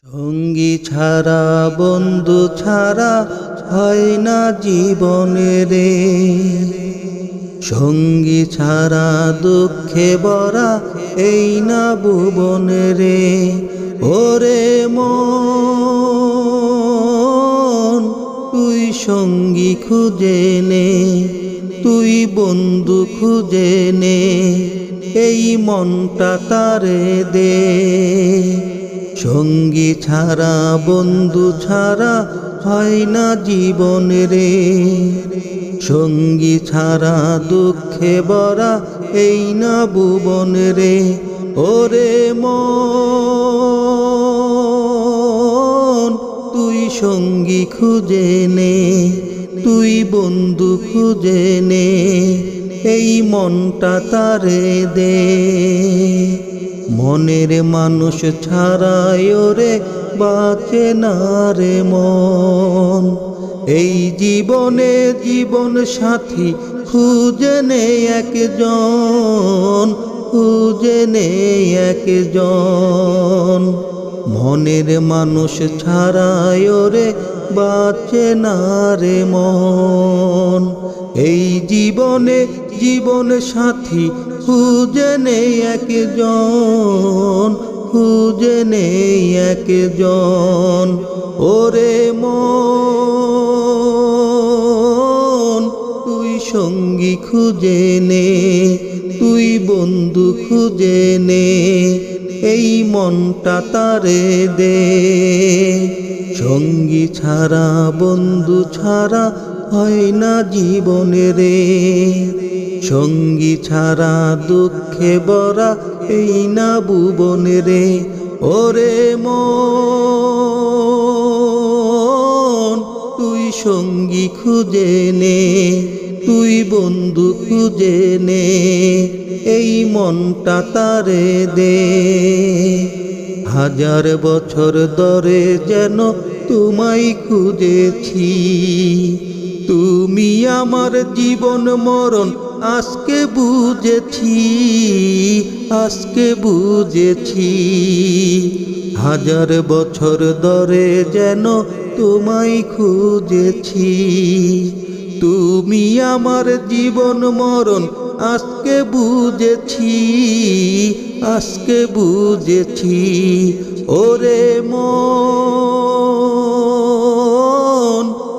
সঙ্গী ছাড়া বন্ধু ছাড়া হয় না জীবনে রে। সঙ্গী ছাড়া দুঃখে ভরা এই না ভুবনে রে। ওরে মন তুই সঙ্গী খুঁজে নে, তুই বন্ধু খুঁজে নে, এই মনটা তারে দে। সঙ্গী ছাড়া বন্ধু ছাড়া হয় না জীবনে রে। সঙ্গী ছাড়া দুঃখে ভরা এই না ভুবনে রে। ওরে মন তুই সঙ্গী খুঁজে নে, তুই বন্ধু খুঁজে নে, এই মনটা তারে দে। মনের মানুষ ছাড়াই ওরে বাঁচে না রে মন। এই জীবনে জীবন সাথী খুঁজে নে একজন, খুঁজে নে একজন। মনের মানুষ ছাড়াই ওরে বাঁচে না রে মন। এই জীবনে জীবন সাথী খুঁজে নে একজন, খুঁজে নে একজন। ওরে মন তুই সঙ্গী খুঁজে নে, তুই বন্ধু খুঁজে নে, এই মনটা তারে দে। সঙ্গী ছাড়া বন্ধু ছাড়া হয় না জীবনে রে। সঙ্গী ছাড়া দুঃখে ভরা এই না ভুবনে রে। ওরে মন তুই সঙ্গী খুঁজে নে, তুই বন্ধু খুঁজে নে, এই মনটা তারে দে। হাজার বছর ধরে যেন তোমায় খুঁজেছি, তুমি আমার জীবন মরণ আজকে বুঝেছি, আজকে বুঝেছি। হাজার বছর ধরে যেন তোমায় খুঁজেছি, তুমি আমার জীবন মরণ আজকে বুঝেছি, আজকে বুঝেছি। ওরে মন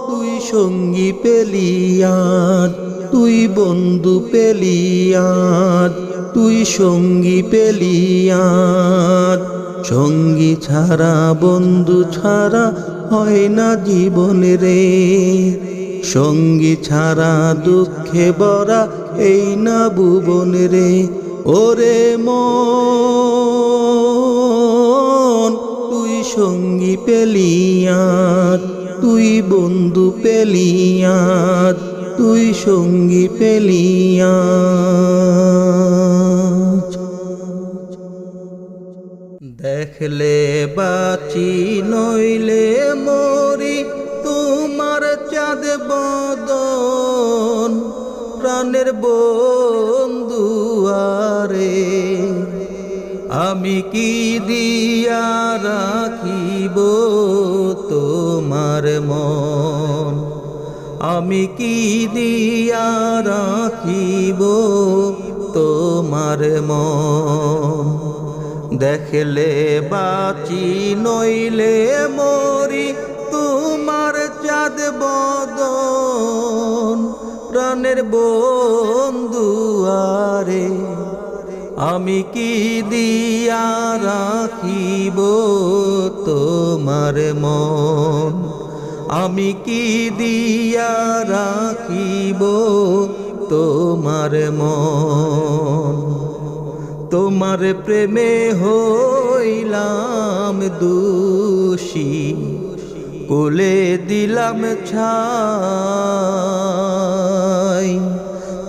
তুই সঙ্গী পেলি আজ, তুই বন্ধু পেলি আজ, তুই সঙ্গী পেলি আজ। সঙ্গী ছাড়া বন্ধু ছাড়া হয় না জীবনে রে। সঙ্গী ছাড়া দুঃখে ভরা এই না ভুবনে রে। ওরে মন তুই সঙ্গী পেলি আজ, তুই বন্ধু পেলি আজ, তুই সঙ্গী পেলি আজ। দেখলে বাঁচি নইলে মরি, তোমার চাঁদ বদন প্রাণের বন্ধু আরে। আমি কি দিয়া রাখিব তোমার মন, আমি কি দিয়া রাখিব তোমার মন। দেখলে বাঁচি নইলে মরি, তোমার চাঁদ বদন প্রাণের বন্ধু আরে। আমি কি দিয়া রাখিব তোমার মন, আমি কি দিয়া রাখিব তোমার মন। তোমার প্রেমে হইলাম দোষী, কোলে দিলাম ছাই।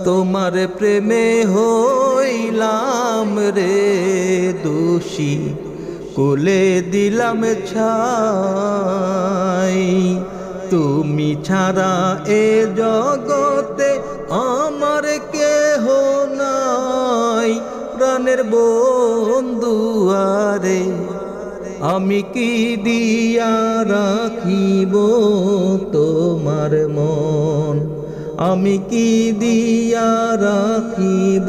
তোমার প্রেমে হইলাম রে দোষী, কোলে দিলাম ছাই। তুমি ছাড়া এ জগতে আমার কেহ নাই, প্রাণের বন্ধু আরে। আমি কি দিয়া রাখিব তোমার মন, আমি কি দিয়া রাখিব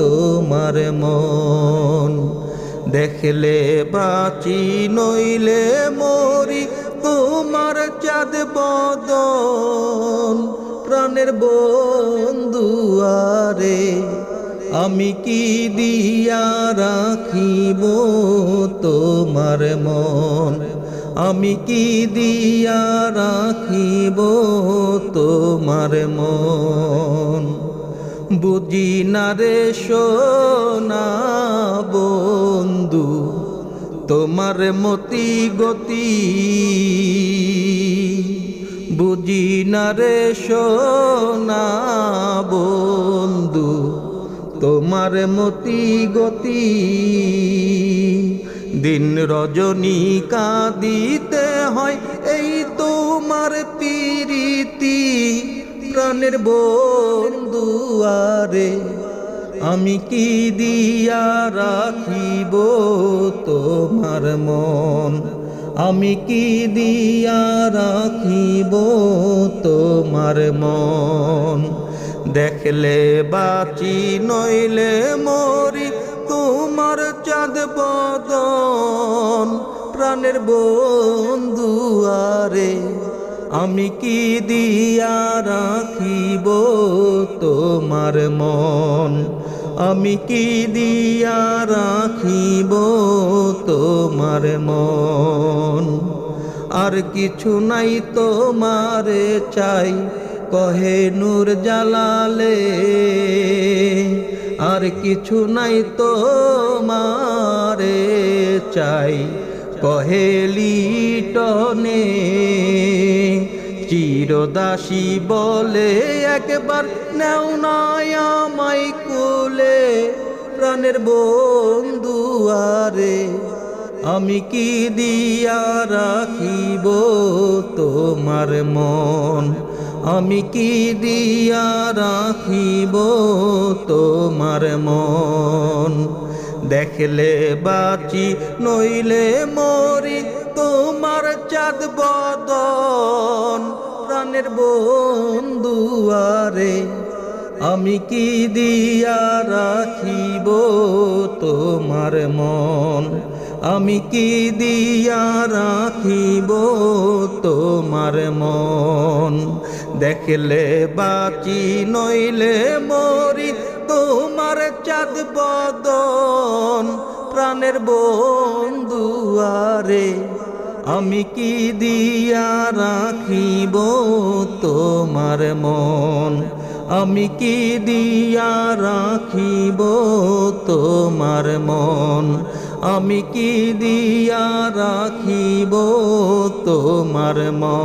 তোমার মন। দেখলে বাঁচি নইলে মরি তোমার চাঁদ বদন, প্রাণের বন্ধু আরে আমি কি দিয়া রাখিব তোমার মন, আমি কি দিয়া রাখিব তোমার মন। বুঝি না রে সোনা বন্ধু তোমার মতি গতি, বুঝি না রে সোনা বন্ধু তোমার মতি গতি। দিন রজনী কাঁদিতে হয় এই তোমার প্রীতি, প্রাণের বন্ধু আরে আমি কি দিয়া রাখিব তোমার মন, আমি কি দিয়া রাখিব তোমার মন। দেখলে বাঁচি নইলে মরি তোমার চাঁদ বদন, প্রাণের বন্ধু আরে আমি কি দিয়া রাখিব তোমার মন, আমি কি দিয়া রাখিব তোমার মন। আর কিছু নাই তোমারে চাই কহে নূর জালালে, আর কিছু নাই তোমারে চাই কহে লিটনে। চিরদাসী বলে একবার নেও না আমায় কোলে, প্রাণের বন্ধু আরে আমি কি দিয়া রাখিব তোমার মন, আমি কি দিয়া রাখিব তোমার মন। দেখলে বাঁচি নইলে মরি তোমার চাঁদ বদন, প্রাণের বন্ধু আরে আমি কি দিয়া রাখিব তোমার মন, আমি কি দিয়া রাখিব তোমার মন। দেখলে বাঁচি নইলে মরি তোমার চাঁদ বদন, প্রাণের বন্ধু আরে আমি কি দিয়া রাখিব তোমার মন, আমি কি দিয়া রাখিব তোমার মন, আমি কি দিয়া রাখিব তোমার মন।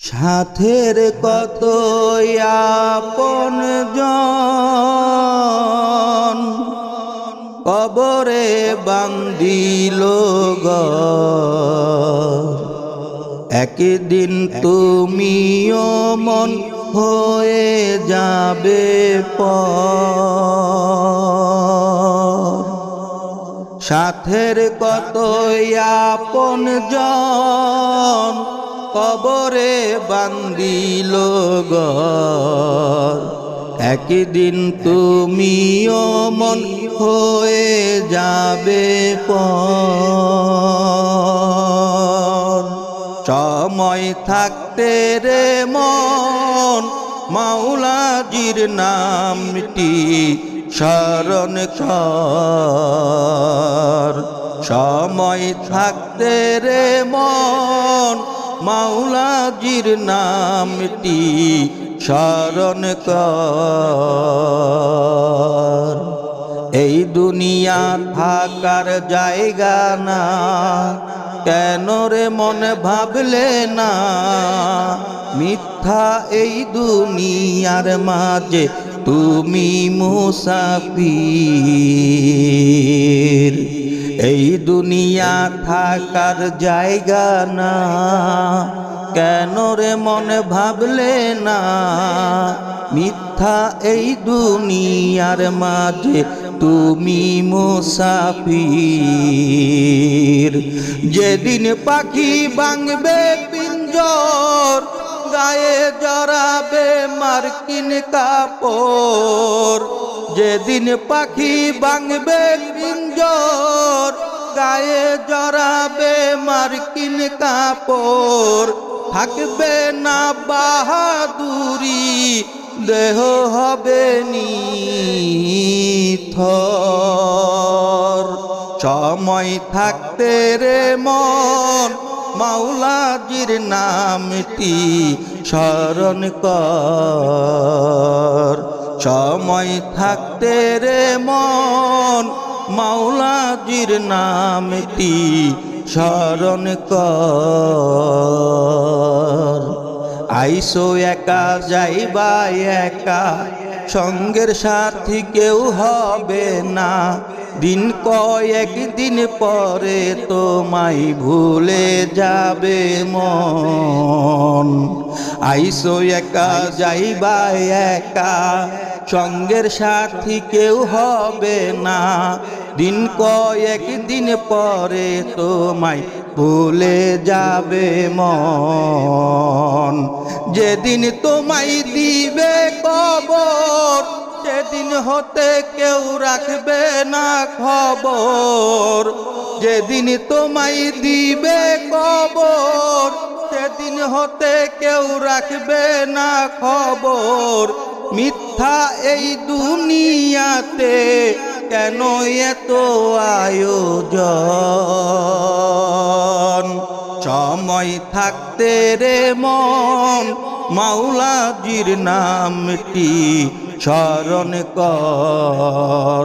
সাথের কত আপনজন কবরে বান্দিল ঘর, একদিন তুমিও মন হয়ে যাবে পর। সাথের কত আপনজন কবরে বান্দিল ঘর, একদিন তুমিও মন হয়ে যাবে পর। সময় থাকতে রে মন মাওলাজির নামটি স্মরণ কর, সময় থাকতে রে মন মাওলাজির নামটি স্মরণ কর। এই দুনিয়া থাকার জায়গা না, কেন রে মন ভাবলে না, মিথ্যা এই দুনিয়ার মাঝে তুমি মুসাফির। এই দুনিয়া থাকার জায়গা না, কেন রে মন ভাবলে না, মিথ্যা এই দুনিয়ার মাঝে তুমি মুসাফির। যেদিন পাখি ভাঙবে পিঞ্জর, গায়ে জড়াবে মার্কিন কাপড়। যেদিন পাখি ভাঙবে পিঞ্জর, গায়ে জড়াবে মার্কিন কাপড়। থাকবে না বাহাদুরি, দেহ হবে নিথর। সময় থাকতে রে মন, মাওলাজির নামটি স্মরণ কর। সময় থাকতে রে মন, মাওলাজির নামটি স্মরণ কর। আইসো একা যাইবা একা, সঙ্গের সাথী কেউ হবে না। দিন কয়েক দিন পরে তোমায় ভুলে যাবে মন। আইসো একা যাইবা একা, সঙ্গের সাথী কেউ হবে না। দিন কয়েক দিন পরে তোমায় ভুলে যাবে মন। যেদিন তোমায় দিবে কবর, সেদিন হতে কেউ রাখবে না খবর। যেদিন তোমায় দিবে কবর, সেদিন হতে কেউ রাখবে না খবর। মিথ্যা এই দুনিয়াতে কেন এত আয়োজন। সময় থাকতে রে মন, মাওলাজির নামটি স্মরণ কর।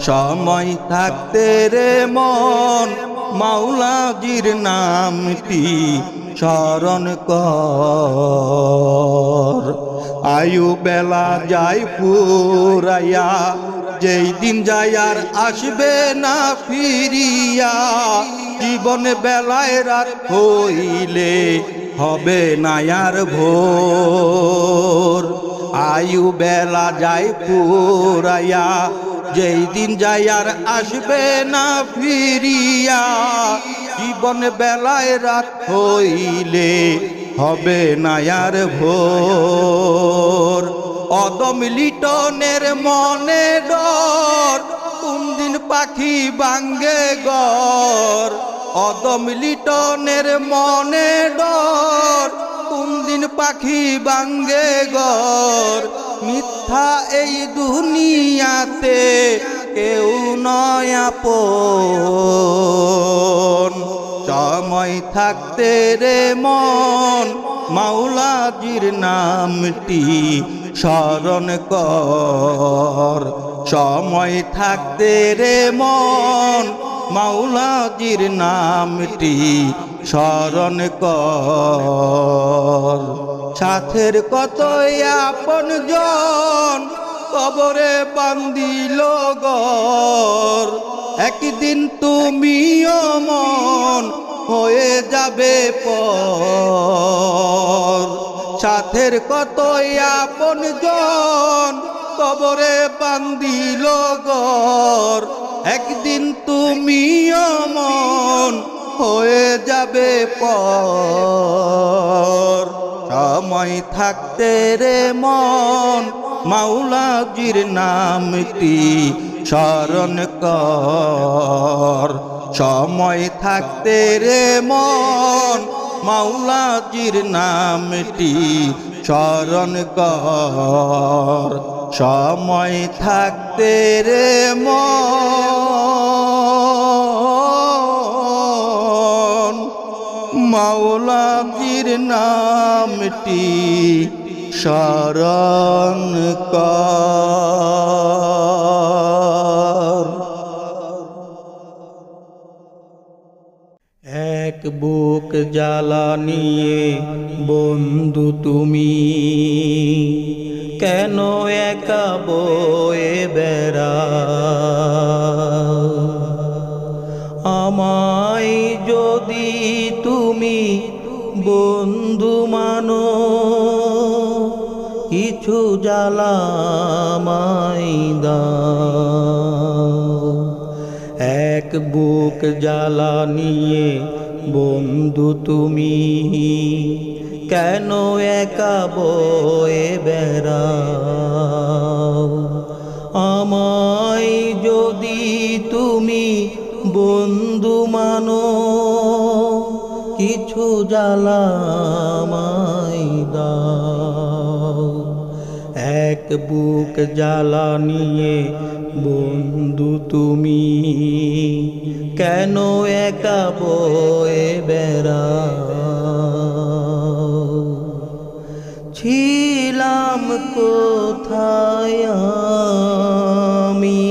সময় থাকতে রে মন, মাওলাজির নামটি স্মরণ কর। আয়ু বেলা যায় ফুরাইয়া, যেই দিন যায় আর আসবে না ফিরিয়া। জীবন বেলায় রাত হইলে হবে না আর ভোর। আয়ু বেলা যায় ফুরাইয়া, যেই দিন যায় আর আসবে না ফিরিয়া। জীবন বেলায় রাত হইলে হবে না আর ভোর। অদম লিটনের মনে ডর, কোন দিন পাখি ভাঙ্গে ঘর। অদম লিটনের মনে ডর, কোন দিন পাখি ভাঙ্গে ঘর। মিথ্যা এই দুনিয়াতে কেউ নয় আপন। সময় থাকতে রে মন, মাওলাজির নামটি স্মরণ কর। সময় থাকতে রে মন, মাওলাজির নামটি স্মরণ কর। সাথের কতই আপন জন, কবরে বান্দিল ঘর। একদিন তুমিও মন হয়ে যাবে পর। সাথের কতই আপন জন, কবরে বান্দিল ঘর। একদিন তুমিও মন হয়ে যাবে পর। সময় থাকতে রে মন, মাওলাজির নামটি স্মরণ কর। সময় থাকতে রে মন, মাওলাজির নামটি স্মরণ কর। সময় থাকতে রে মন, মাওলাজির নামটি স্মরণ কর। এক বুক জ্বালা নিয়ে বন্ধু তুমি কেন একা বয়ে বেড়াও? আমায় যদি তুমি বন্ধু মানো, কিছু জ্বালা জ্বালামাই দাও। এক বুক জ্বালা নিয়ে বন্ধু তুমি কেন একা বয়ে বেড়াও। আমায় যদি তুমি বন্ধু মানো, কিছু জ্বালামাই দাও। এক বুক জ্বালা নিয়ে বন্ধু তুমি কেন একা বয়ে বেড়াও। ছিলাম কোথায় আমি,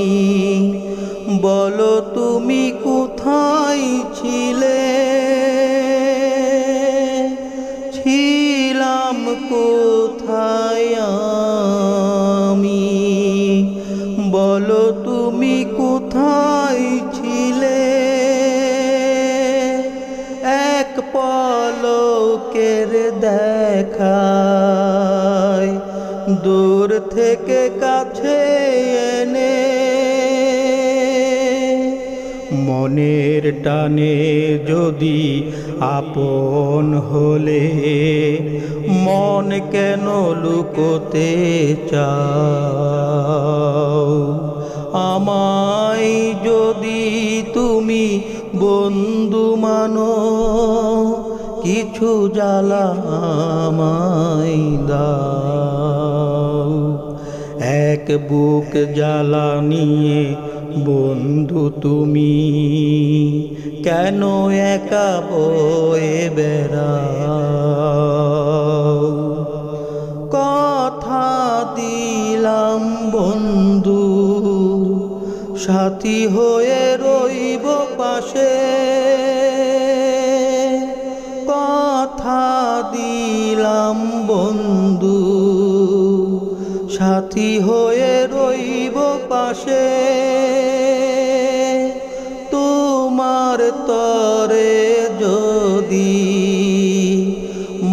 বলো তুমি কোথায় ছিলে। ছিলাম কোথায় আমি, বলো তুমি কোথায় ছিলে। এক পলকের দেখায় দূর থেকে কাছে এনে, মনের টানে যদি আপন হলে মন কেন লুকোতে চাও। আমায় যদি তুমি বন্ধু মানো, কিছু জ্বালা আমায় দাও। এক বুক জ্বালা নিয়ে বন্ধু তুমি কেন একা বয়ে বেড়াও। কথা দিলাম বন্ধু সাথী হয়ে রইব পাশে। কথা দিলাম বন্ধু সাথী হয়ে রইব পাশে। তোমার তরে যদি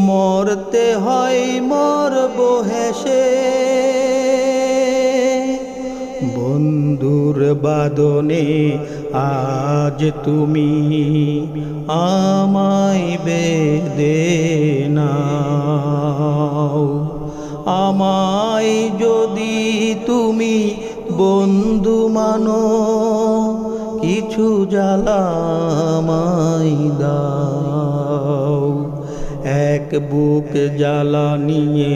মরতে হয় মরব হেসে। বন্ধুর বাদনে আজ তুমি আমায় বেঁধে নাও। আমায় যদি তুমি বন্ধু মানো, কিছু জ্বালা আমায় দাও। এক বুক জ্বালা নিয়ে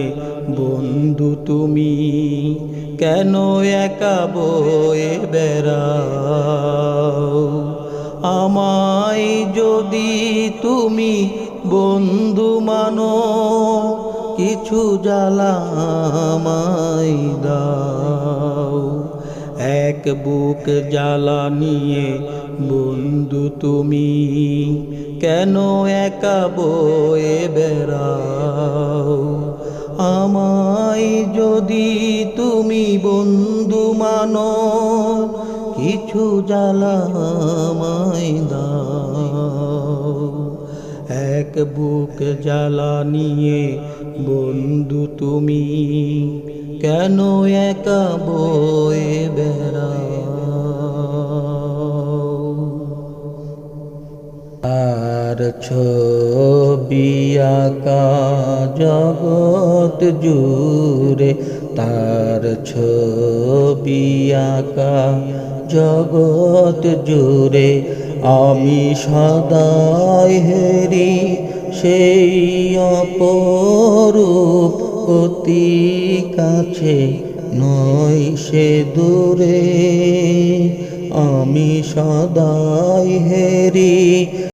বন্ধু তুমি কেন একা বয়ে বেড়াও। আমায় যদি তুমি বন্ধু মানো, কিছু জ্বালা আমায় দাও। এক বুক জ্বালা নিয়ে বন্ধু তুমি কেন একা বয়ে বেড়াও। আমায় যদি তুমি বন্ধু মানো, কিছু জ্বালা আমায় দাও। এক বুক জ্বালা নিয়ে বন্ধু তুমি কেন একা বয়ে বেড়াও। আর ছবি আঁকা জগৎ জুড়ে, তার ছবি আঁকা জগৎ জুড়ে। আমি সদাই হেরি সেই অপরূপ, অতি কাছে নয় সে দূরে। আমি সদাই হেরি